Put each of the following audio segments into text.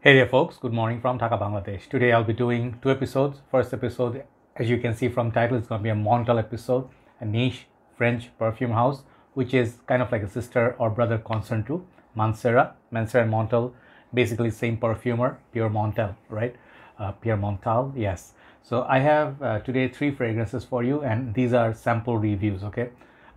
Hey there folks, good morning from Dhaka, Bangladesh. Today I'll be doing two episodes. First episode, as you can see from title, it's going to be a Montale episode, a niche French perfume house, which is kind of like a sister or brother concern to Mancera. Mancera and Montale, basically same perfumer, Pure Montale, right? Pure Montale, yes. So I have today three fragrances for you, and these are sample reviews, okay?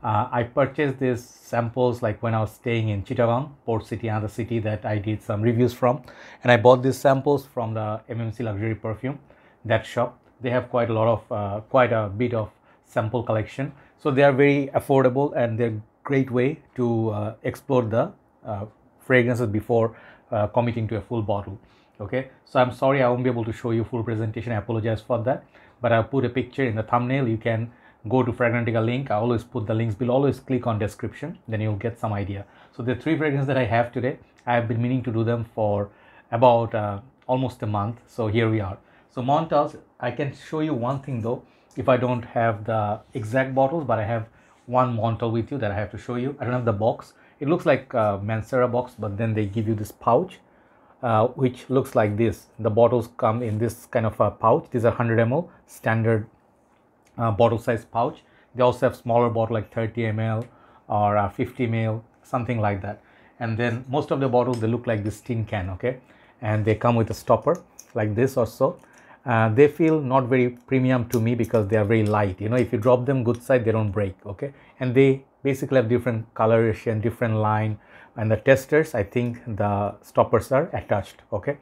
I purchased these samples like when I was staying in Chittagong, Port City, another city that I did some reviews from. And I bought these samples from the MMC Luxury Perfume, that shop. They have quite a bit of sample collection. So they are very affordable and they're a great way to explore the fragrances before committing to a full bottle. Okay, so I'm sorry I won't be able to show you full presentation. I apologize for that, but I'll put a picture in the thumbnail. You can go to Fragrantica link. I always put the links below. Always click on description, then you'll get some idea. So the three fragrances that I have today, I have been meaning to do them for about almost a month. So here we are. So Montales, I can show you one thing though, if I don't have the exact bottles, but I have one Montale with you that I have to show you. I don't have the box. It looks like a Mancera box, but then they give you this pouch, which looks like this. The bottles come in this kind of a pouch. These are 100 ml standard bottle size pouch. They also have smaller bottle like 30 ml or 50 ml, something like that. And then most of the bottles, they look like this tin can, okay? And they come with a stopper like this or so. They feel not very premium to me because they are very light. You know, if you drop them good side, they don't break, okay? And they basically have different coloration, different line. And the testers, I think the stoppers are attached, okay?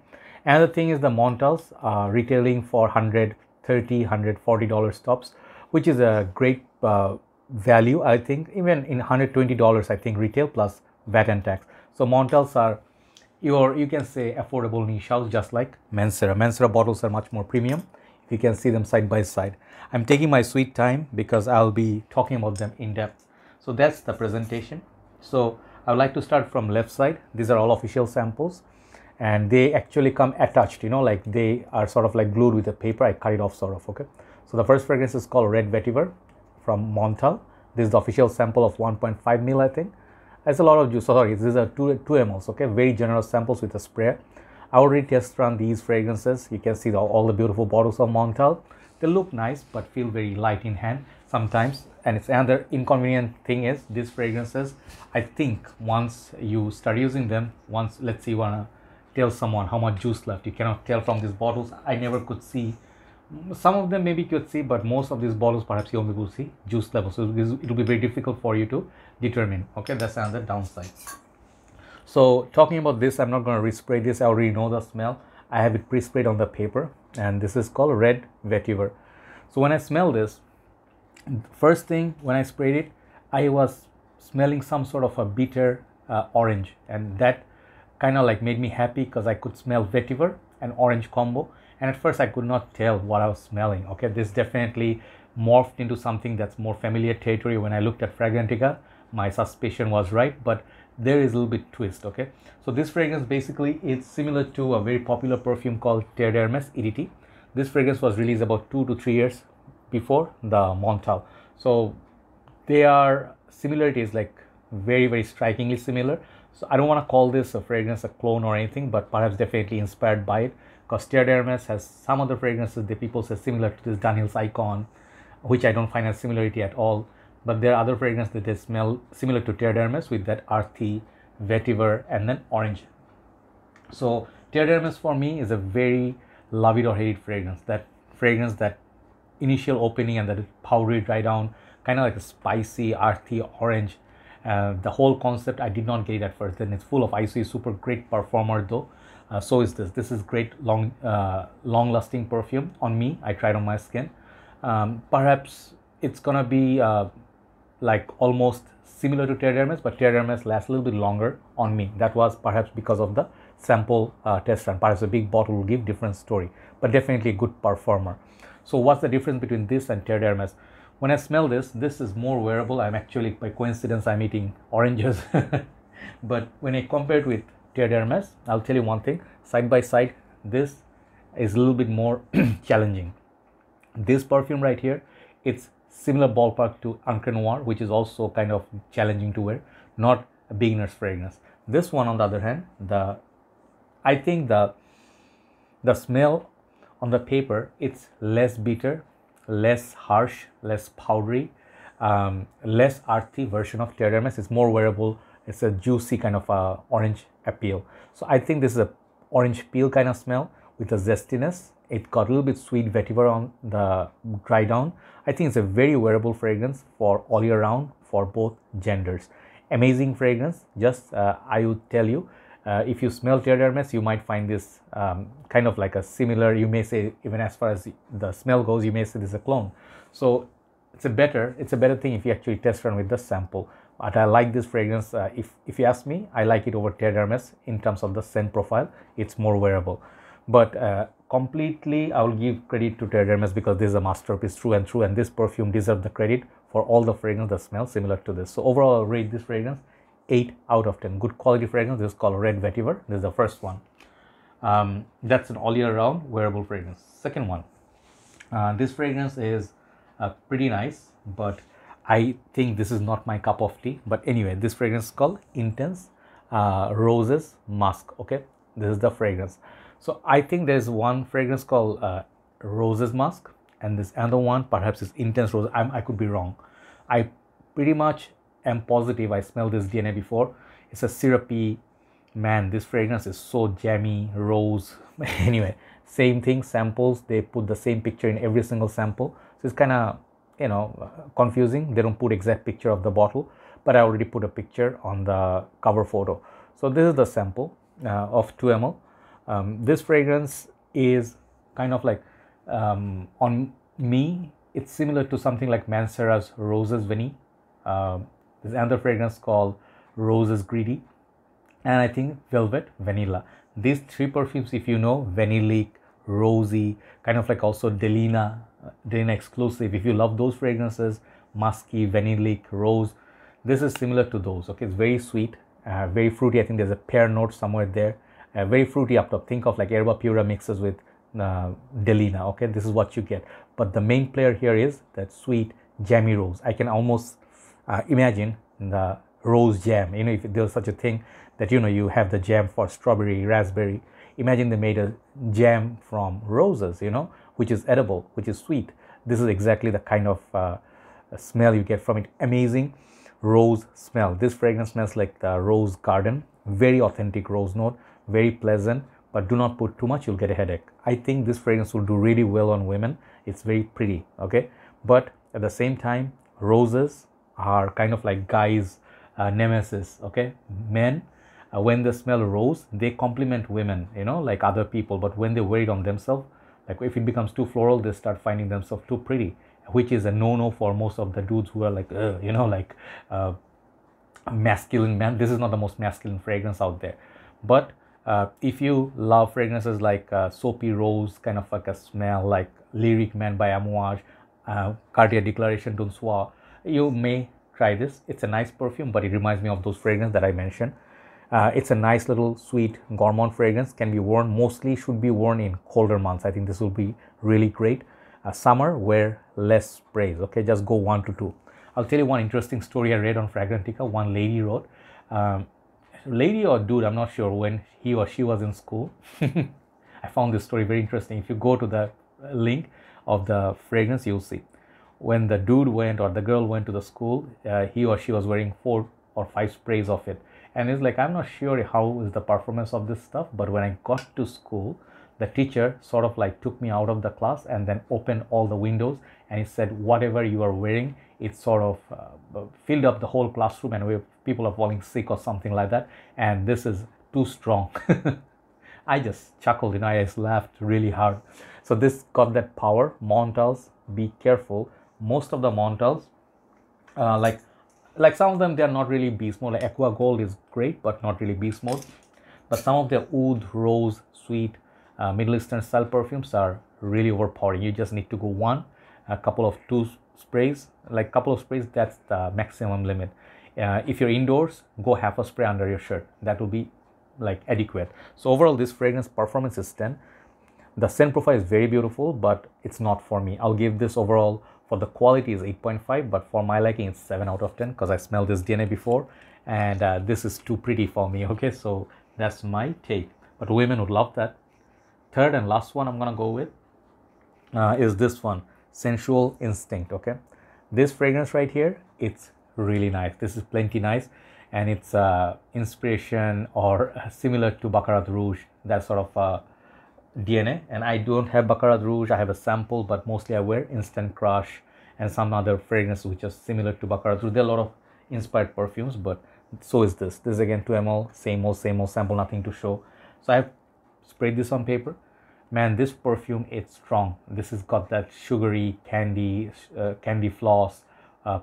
Another thing is the Montales are retailing for $130, $140 tops, which is a great value. I think even in $120, I think retail plus VAT and tax. So Montales are you can say affordable niche house, just like Mancera. Mancera bottles are much more premium. You can see them side by side. I'm taking my sweet time because I'll be talking about them in depth. So that's the presentation. So I would like to start from left side. These are all official samples and they actually come attached, you know, like they are sort of like glued with a paper. I cut it off sort of, okay? So the first fragrance is called Red Vetiver from Montale. This is the official sample of 1.5 ml, I think. That's a lot of juice. Sorry, these are 2 ml, okay? Very generous samples with a spray. I already test run these fragrances. You can see all the beautiful bottles of Montale. They look nice but feel very light in hand sometimes. And it's another inconvenient thing is these fragrances, I think once you start using them, once let's say you wanna tell someone how much juice left, you cannot tell from these bottles. I never could see. Some of them maybe you could see, but most of these bottles perhaps you won't be able to see juice level. So it will be very difficult for you to determine. Okay, that's another downside. So talking about this, I'm not going to respray this. I already know the smell. I have it pre-sprayed on the paper, and this is called Red Vetiver. So when I smell this, first thing when I sprayed it, I was smelling some sort of a bitter orange, and that kind of like made me happy because I could smell vetiver and orange combo. And at first I could not tell what I was smelling. Okay, this definitely morphed into something that's more familiar territory. When I looked at Fragrantica, my suspicion was right, but there is a little bit twist. Okay, so this fragrance basically is similar to a very popular perfume called Terre d'Hermès EDT. This fragrance was released about 2 to 3 years before the Montale. So they are similarities, like very, very strikingly similar. So I don't want to call this a fragrance a clone or anything, but perhaps definitely inspired by it. Because Terre d'Hermès has some other fragrances that people say similar to this Dunhill's Icon, which I don't find a similarity at all. But there are other fragrances that they smell similar to Terre d'Hermès with that earthy, vetiver, and then orange. So Terre d'Hermès for me is a very love it or hate it fragrance. That fragrance, that initial opening and that powdery dry down, kind of like a spicy, earthy orange. The whole concept, I did not get it at first. Then it's full of ISO, super great performer though. So is this. This is great long-lasting perfume on me. I tried on my skin. Perhaps it's gonna be like almost similar to Terre d'Hermès, but Terre d'Hermès lasts a little bit longer on me. That was perhaps because of the sample test run. Perhaps a big bottle will give different story, but definitely a good performer. So what's the difference between this and Terre d'Hermès? When I smell this is more wearable. I'm actually, by coincidence, I'm eating oranges. But when I compare it with Terre d'Hermès, I'll tell you one thing, side by side, this is a little bit more challenging. This perfume right here, it's similar ballpark to Encre Noir, which is also kind of challenging to wear, not a beginner's fragrance. This one, on the other hand, I think the The smell on the paper, it's less bitter, less harsh, less powdery, less earthy version of Terre d'Hermes. It's more wearable. It's a juicy kind of orange appeal. So I think this is a orange peel kind of smell with a zestiness. It got a little bit sweet vetiver on the dry down. I think it's a very wearable fragrance for all year round for both genders. Amazing fragrance. Just I would tell you, if you smell Terre d'Hermes, you might find this kind of like a similar, you may say, even as far as the smell goes, you may say this is a clone. So it's a better thing if you actually test run with the sample. But I like this fragrance. If you ask me, I like it over Terre d'Hermes in terms of the scent profile. It's more wearable. But completely, I will give credit to Terre d'Hermes because this is a masterpiece through and through, and this perfume deserves the credit for all the fragrance that smell similar to this. So overall, I'll rate this fragrance 8 out of 10. Good quality fragrance. This is called Red Vetiver. This is the first one. That's an all year round wearable fragrance. Second one, this fragrance is pretty nice, but I think this is not my cup of tea. But anyway, this fragrance is called Intense Roses Musk. Okay, this is the fragrance. So I think there's one fragrance called Roses Musk, and this other one perhaps is Intense Rose. I could be wrong. I pretty much am positive I smelled this DNA before. It's a syrupy, man, this fragrance is so jammy, rose. Anyway, same thing, samples, they put the same picture in every single sample. So it's kind of, you know, confusing. They don't put exact picture of the bottle, but I already put a picture on the cover photo. So this is the sample of 2 ml. This fragrance is kind of like, on me, it's similar to something like Mancera's Roses Vanille. There's another fragrance called Roses Greedy, and I think Velvet Vanilla. These 3 perfumes, if you know, vanillic, rosy, kind of like also Delina exclusive. If you love those fragrances, musky, vanillic, rose, this is similar to those. Okay, it's very sweet, very fruity. I think there's a pear note somewhere there. Very fruity up top. Think of like Herba Pura mixes with Delina. Okay, this is what you get. But the main player here is that sweet, jammy rose. I can almost imagine the rose jam. You know, if there's such a thing that, you know, you have the jam for strawberry, raspberry. Imagine they made a jam from roses, you know, which is edible, which is sweet. This is exactly the kind of smell you get from it. Amazing rose smell. This fragrance smells like the rose garden. Very authentic rose note, very pleasant, but do not put too much, you'll get a headache. I think this fragrance will do really well on women. It's very pretty, okay? But at the same time, roses are kind of like guys' nemesis, okay? Men, when they smell rose, they compliment women, you know, like other people. But when they wear it on themselves, like if it becomes too floral, they start finding themselves too pretty, which is a no-no for most of the dudes who are like, you know, like masculine man. This is not the most masculine fragrance out there. But if you love fragrances like soapy rose, kind of like a smell like Lyric Man by Amouage, Cartier Declaration d'un Soir, you may try this. It's a nice perfume, but it reminds me of those fragrances that I mentioned. It's a nice little sweet gourmand fragrance, can be worn, mostly should be worn in colder months. I think this will be really great. Summer, wear less sprays, okay? Just go 1 to 2. I'll tell you one interesting story I read on Fragrantica. One lady wrote, lady or dude, I'm not sure, when he or she was in school. I found this story very interesting. If you go to the link of the fragrance, you'll see. When the dude went or the girl went to the school, he or she was wearing 4 or 5 sprays of it. And it's like, I'm not sure how is the performance of this stuff, but when I got to school, the teacher sort of like took me out of the class and then opened all the windows, and he said, whatever you are wearing, it sort of filled up the whole classroom, and people are falling sick or something like that, and this is too strong. I just chuckled, you know, I just laughed really hard. So this got that power. Montales, be careful. Most of the Montales, like some of them, they are not really beast mode. Like Aqua Gold is great, but not really beast mode. But some of the oud, rose, sweet, Middle Eastern style perfumes are really overpowering. You just need to go 1, a couple of 2 sprays, like couple of sprays, that's the maximum limit. If you're indoors, go half a spray under your shirt. That will be like adequate. So overall, this fragrance performance is 10. The scent profile is very beautiful, but it's not for me. I'll give this overall, for the quality is 8.5, but for my liking it's 7 out of 10 because I smelled this DNA before, and this is too pretty for me. Okay, so that's my take. But women would love that. third and last one I'm gonna go with is this one, Sensual Instinct. Okay, this fragrance right here, it's really nice. This is plenty nice, and it's inspiration or similar to Baccarat Rouge, that sort of DNA. And I don't have Baccarat Rouge, I have a sample, but mostly I wear Instant Crush and some other fragrances which are similar to Baccarat Rouge. There are a lot of inspired perfumes, but so is this. This is again 2 ml, same old sample, nothing to show. So I've sprayed this on paper. Man, this perfume, it's strong. This has got that sugary candy floss,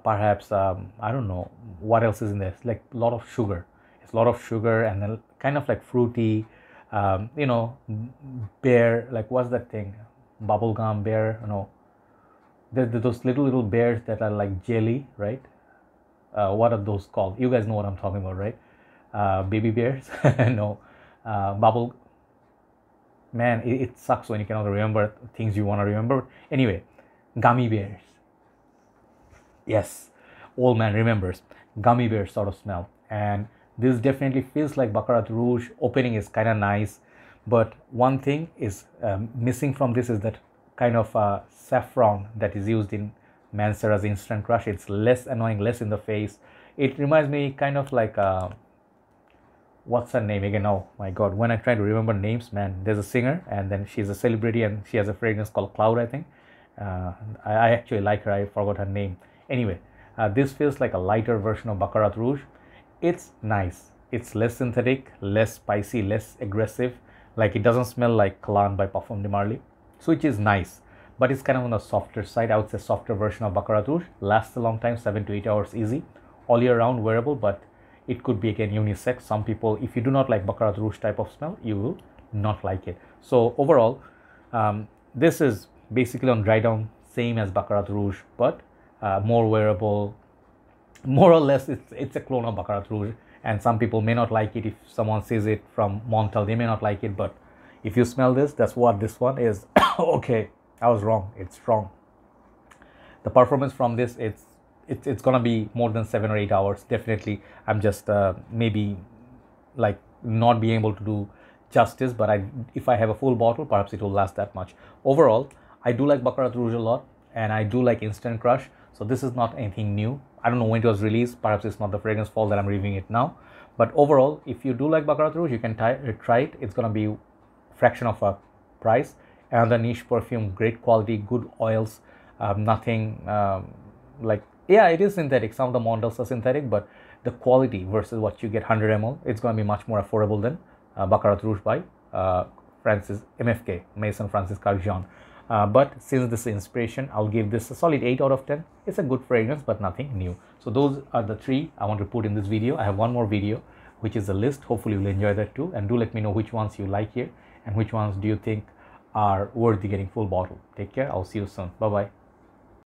perhaps I don't know what else is in there. It's like a lot of sugar. It's a lot of sugar and then kind of like fruity, you know, bear, like what's that thing, bubblegum bear, no, there's those little bears that are like jelly, right? What are those called? You guys know what I'm talking about, right? Baby bears. No, bubble, man, it sucks when you cannot remember things you want to remember. Anyway, gummy bears. Yes, old man remembers. Gummy bear sort of smell. And this definitely feels like Baccarat Rouge. Opening is kind of nice, but one thing is missing from this is that kind of saffron that is used in Mancera's Instant Crush. It's less annoying, less in the face. It reminds me kind of like what's her name again? Oh my god, when I try to remember names, man, there's a singer and then she's a celebrity and she has a fragrance called Cloud, I think. I actually like her, I forgot her name. Anyway, this feels like a lighter version of Baccarat Rouge. It's nice. It's less synthetic, less spicy, less aggressive. Like it doesn't smell like Cologne by Parfum de Marly, so which is nice. But it's kind of on the softer side. I would say softer version of Baccarat Rouge. Lasts a long time, 7 to 8 hours easy. All year round wearable, but it could be again unisex. Some people, if you do not like Baccarat Rouge type of smell, you will not like it. So overall, this is basically on dry down, same as Baccarat Rouge, but more wearable. More or less, it's a clone of Baccarat Rouge, and some people may not like it. If someone sees it from Montale, they may not like it, but if you smell this, that's what this one is. Okay, I was wrong. It's strong. The performance from this, it's gonna be more than 7 or 8 hours definitely. I'm just maybe like not being able to do justice, but if I have a full bottle, perhaps it will last that much. Overall, I do like Baccarat Rouge a lot, and I do like Instant Crush, so this is not anything new. I don't know when it was released, perhaps it's not the fragrance fault that I'm reviewing it now, but overall, if you do like Baccarat Rouge, you can try it. It's gonna be fraction of a price. Another niche perfume, great quality, good oils, nothing like, yeah, it is synthetic. Some of the models are synthetic, but the quality versus what you get 100 ml, it's going to be much more affordable than Baccarat Rouge by Francis MFK, Maison Francis Carjon. But since this is inspiration, I'll give this a solid 8 out of 10. It's a good fragrance, but nothing new. So those are the 3 I want to put in this video. I have one more video, which is a list. Hopefully you'll enjoy that too. And do let me know which ones you like here and which ones do you think are worthy getting full bottle. Take care. I'll see you soon. Bye-bye.